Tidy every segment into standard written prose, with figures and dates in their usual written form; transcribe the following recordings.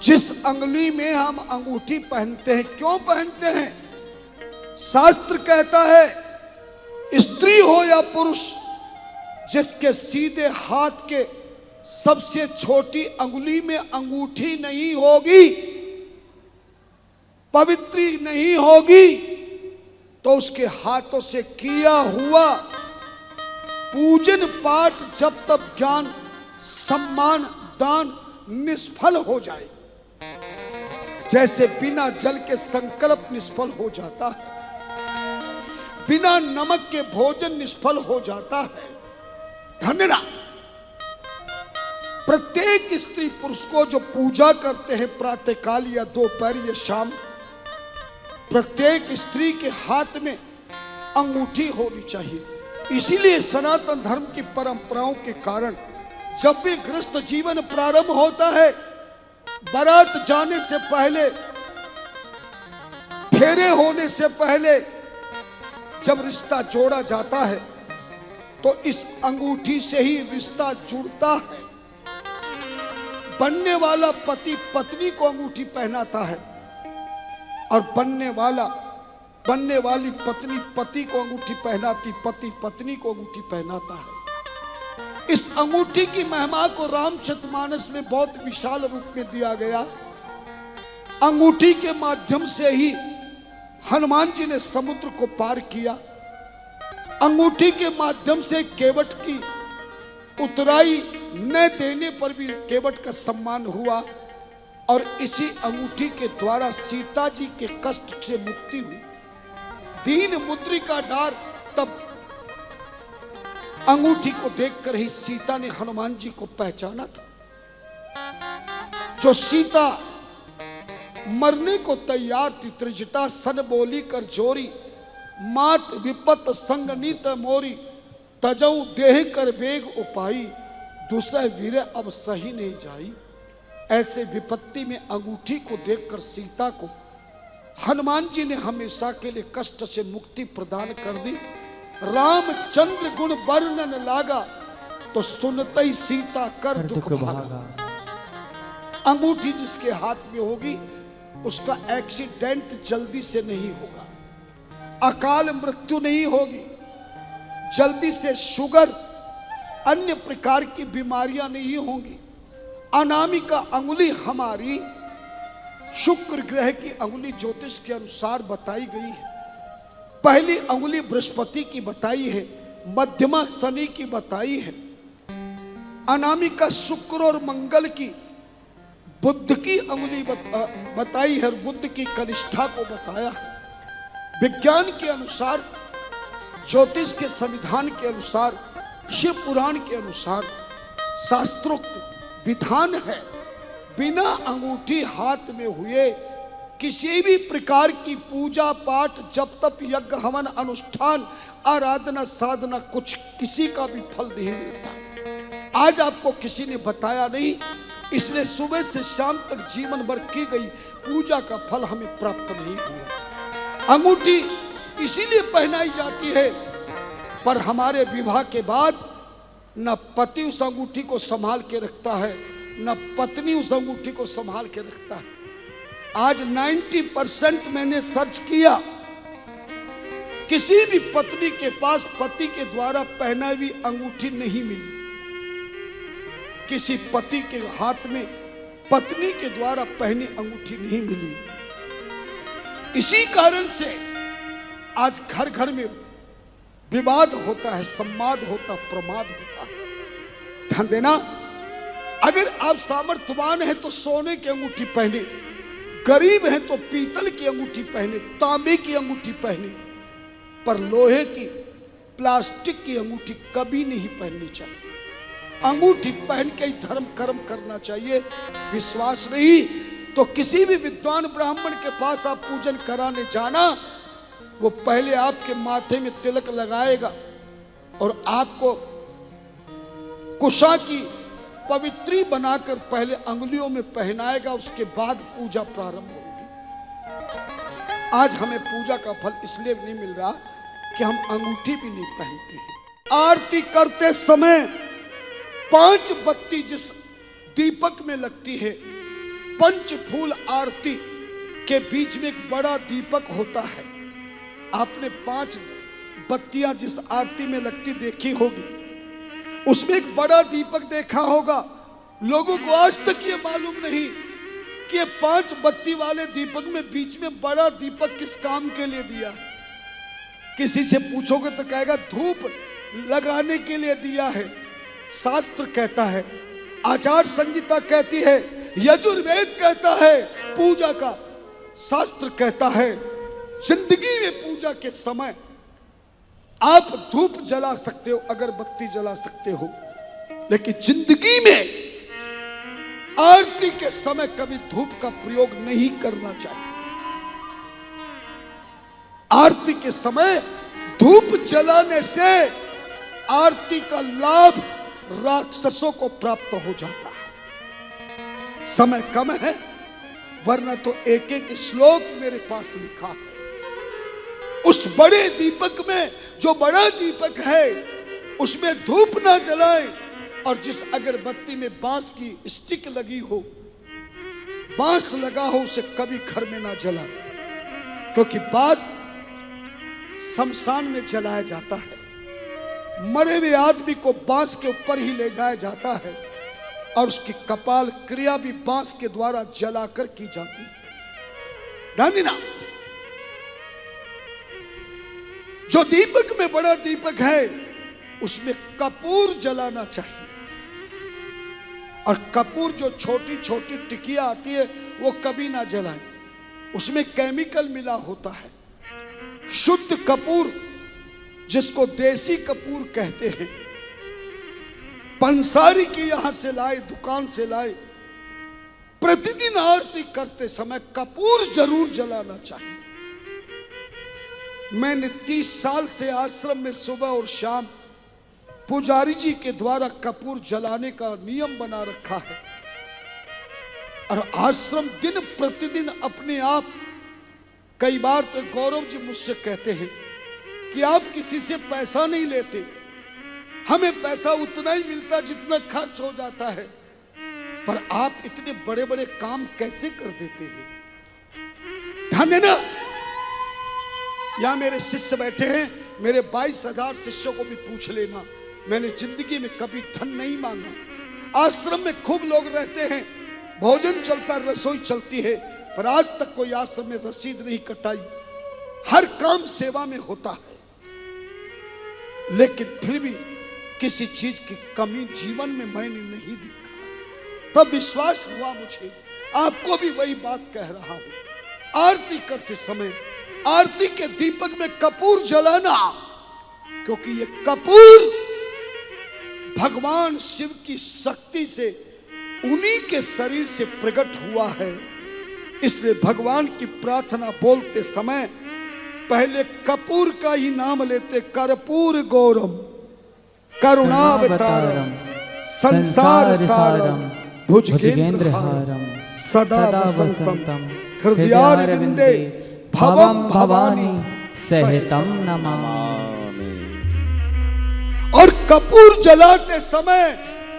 जिस अंगुली में हम अंगूठी पहनते हैं, क्यों पहनते हैं? शास्त्र कहता है स्त्री हो या पुरुष, जिसके सीधे हाथ के सबसे छोटी अंगुली में अंगूठी नहीं होगी, पवित्री नहीं होगी, तो उसके हाथों से किया हुआ पूजन पाठ, जप तप, ज्ञान, सम्मान, दान निष्फल हो जाए। जैसे बिना जल के संकल्प निष्फल हो जाता है, बिना नमक के भोजन निष्फल हो जाता है। धन्यवाद। प्रत्येक स्त्री पुरुष को जो पूजा करते हैं प्रातःकाल या दोपहर या शाम, प्रत्येक स्त्री के हाथ में अंगूठी होनी चाहिए। इसीलिए सनातन धर्म की परंपराओं के कारण जब भी गृहस्थ जीवन प्रारंभ होता है, बारात जाने से पहले, फेरे होने से पहले जब रिश्ता जोड़ा जाता है तो इस अंगूठी से ही रिश्ता जुड़ता है। बनने वाला पति पत्नी को अंगूठी पहनाता है और बनने वाली पत्नी पति को अंगूठी पहनाती, पति पत्नी को अंगूठी पहनाता है। इस अंगूठी की महिमा को रामचरितमानस में बहुत विशाल रूप में दिया गया। अंगूठी के माध्यम से ही हनुमान जी ने समुद्र को पार किया। अंगूठी के माध्यम से केवट की उतराई न देने पर भी केवट का सम्मान हुआ और इसी अंगूठी के द्वारा सीता जी के कष्ट से मुक्ति हुई। दीन मुद्रिका डार, तब अंगूठी को देखकर ही सीता ने हनुमान जी को पहचाना था। जो सीता मरने को तैयार थी, त्रिजटा सन बोली कर जोरी, मात विपत संग नीत मोरी, तजऊ देह कर बेग उपाई, दूसरे वीर अब सही नहीं जाई। ऐसे विपत्ति में अंगूठी को देखकर सीता को हनुमान जी ने हमेशा के लिए कष्ट से मुक्ति प्रदान कर दी। रामचंद्र गुण वर्णन लागा, तो सुनते ही सीता कर दुख भागा। अंगूठी जिसके हाथ में होगी उसका एक्सीडेंट जल्दी से नहीं होगा, अकाल मृत्यु नहीं होगी, जल्दी से शुगर, अन्य प्रकार की बीमारियां नहीं होंगी। अनामिका अंगुली हमारी शुक्र ग्रह की अंगुली ज्योतिष के अनुसार बताई गई है। पहली अंगुली बृहस्पति की बताई है, मध्यमा शनि की बताई है, अनामिका शुक्र और मंगल की, बुध की अंगुली बताई है, बुध की कनिष्ठा को बताया है। विज्ञान के अनुसार, ज्योतिष के संविधान के अनुसार, शिव पुराण के अनुसार शास्त्रोक्त विधान है, बिना अंगूठी हाथ में हुए किसी भी प्रकार की पूजा पाठ, जप तप, यज्ञ, हवन, अनुष्ठान, आराधना, साधना, कुछ किसी का भी फल नहीं मिलता। आज आपको किसी ने बताया नहीं, इसलिए सुबह से शाम तक जीवन भर की गई पूजा का फल हमें प्राप्त नहीं हुआ। अंगूठी इसीलिए पहनाई जाती है, पर हमारे विवाह के बाद न पति उस अंगूठी को संभाल के रखता है, न पत्नी उस अंगूठी को संभाल के रखता है। आज 90% मैंने सर्च किया, किसी भी पत्नी के पास पति के द्वारा पहनाई हुई अंगूठी नहीं मिली। किसी पति के हाथ में पत्नी के द्वारा पहनी अंगूठी नहीं मिली। इसी कारण से आज घर घर में विवाद होता है, संवाद होता, प्रमाद होता है। ध्यान देना, अगर आप सामर्थ्यवान हैं तो सोने की अंगूठी पहने, गरीब हैं तो पीतल की अंगूठी पहने, तांबे की अंगूठी पहने, पर लोहे की, प्लास्टिक की अंगूठी कभी नहीं पहननी चाहिए। अंगूठी पहन के ही धर्म कर्म करना चाहिए। विश्वास नहीं तो किसी भी विद्वान ब्राह्मण के पास आप पूजन कराने जाना, वो पहले आपके माथे में तिलक लगाएगा और आपको कुशा की पवित्री बनाकर पहले अंगुलियों में पहनाएगा, उसके बाद पूजा प्रारंभ होगी। आज हमें पूजा का फल इसलिए नहीं मिल रहा कि हम अंगूठी भी नहीं पहनते हैं। आरती करते समय 5 बत्ती जिस दीपक में लगती है, पंच फूल आरती के बीच में एक बड़ा दीपक होता है। आपने 5 बत्तियां जिस आरती में लगती देखी होगी, उसमें एक बड़ा दीपक देखा होगा। लोगों को आज तक ये मालूम नहीं कि ये 5 बत्ती वाले दीपक में बीच में बड़ा दीपक किस काम के लिए दिया। किसी से पूछोगे तो कहेगा धूप लगाने के लिए दिया है। शास्त्र कहता है, आचार संहिता कहती है, यजुर्वेद कहता है पूजा का। शास्त्र कहता है जिंदगी में पूजा के समय आप धूप जला सकते हो, अगरबत्ती जला सकते हो, लेकिन जिंदगी में आरती के समय कभी धूप का प्रयोग नहीं करना चाहिए। आरती के समय धूप जलाने से आरती का लाभ राक्षसों को प्राप्त हो जाता है। समय कम है, वरना तो एक एक श्लोक मेरे पास लिखा है। उस बड़े दीपक में, जो बड़ा दीपक है, उसमें धूप ना जलाएं, और जिस अगरबत्ती में बांस की स्टिक लगी हो, बांस लगा हो, उसे कभी घर में ना जलाएं, क्योंकि बांस शमशान में जलाया जाता है। मरे हुए आदमी को बांस के ऊपर ही ले जाया जाता है और उसकी कपाल क्रिया भी बांस के द्वारा जलाकर की जाती है। ध्यान देना, जो दीपक में बड़ा दीपक है उसमें कपूर जलाना चाहिए। और कपूर जो छोटी छोटी टिकिया आती है वो कभी ना जलाएं, उसमें केमिकल मिला होता है। शुद्ध कपूर, जिसको देसी कपूर कहते हैं, पंसारी की यहां से लाए, दुकान से लाए। प्रतिदिन आरती करते समय कपूर जरूर जलाना चाहिए। मैंने 30 साल से आश्रम में सुबह और शाम पुजारी जी के द्वारा कपूर जलाने का नियम बना रखा है। और आश्रम दिन प्रतिदिन अपने आप, कई बार तो गौरव जी मुझसे कहते हैं कि आप किसी से पैसा नहीं लेते, हमें पैसा उतना ही मिलता जितना खर्च हो जाता है, पर आप इतने बड़े बड़े काम कैसे कर देते हैं। ध्यान देना, यहां मेरे शिष्य बैठे हैं, मेरे 22,000 शिष्यों को भी पूछ लेना, मैंने जिंदगी में कभी धन नहीं मांगा। आश्रम में खूब लोग रहते हैं, भोजन चलता, रसोई चलती है, पर आज तक कोई आश्रम में रसीद नहीं कटाई। हर काम सेवा में होता है, लेकिन फिर भी किसी चीज की कमी जीवन में मैंने नहीं देखा। तब विश्वास हुआ मुझे, आपको भी वही बात कह रहा हूं। आरती करते समय आरती के दीपक में कपूर जलाना, क्योंकि ये कपूर भगवान शिव की शक्ति से, उन्हीं के शरीर से प्रकट हुआ है। इसलिए भगवान की प्रार्थना बोलते समय पहले कपूर का ही नाम लेते। कर्पूर गौरम करुणावतारम संसार सारम भुजगेंद्रहारम सदा वसंतम हृदयारविंदे भवम भवानी सहितम नमामि। और कपूर जलाते समय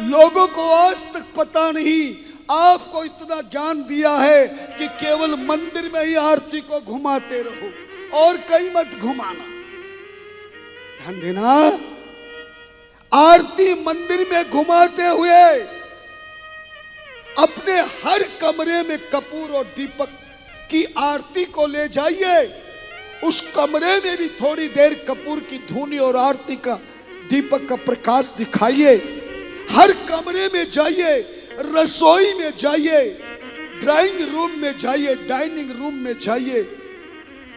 लोगों को आज तक पता नहीं, आपको इतना ज्ञान दिया है कि केवल मंदिर में ही आरती को घुमाते रहो और कहीं मत घुमाना। ध्यान देना, आरती मंदिर में घुमाते हुए अपने हर कमरे में कपूर और दीपक की आरती को ले जाइए। उस कमरे में भी थोड़ी देर कपूर की धूनी और आरती का, दीपक का प्रकाश दिखाइए। हर कमरे में जाइए, रसोई में जाइए, ड्राइंग रूम में जाइए, डाइनिंग रूम में जाइए।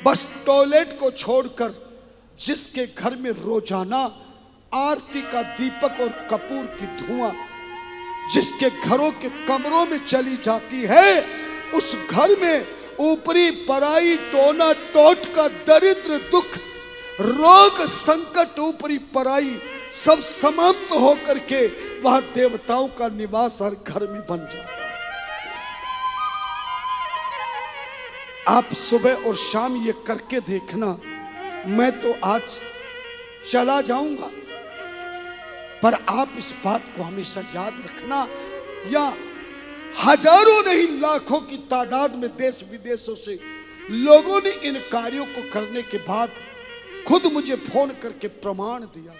बस टॉयलेट को छोड़कर जिसके घर में रोजाना आरती का दीपक और कपूर की धुआं जिसके घरों के कमरों में चली जाती है, उस घर में ऊपरी पराई टोना टोट का दरिद्र दुख रोग संकट ऊपरी पराई सब समाप्त होकर के वहां देवताओं का निवास हर घर में बन जाता है। आप सुबह और शाम ये करके देखना। मैं तो आज चला जाऊंगा, पर आप इस बात को हमेशा याद रखना, या हजारों नहीं लाखों की तादाद में देश विदेशों से लोगों ने इन कार्यों को करने के बाद खुद मुझे फोन करके प्रमाण दिया।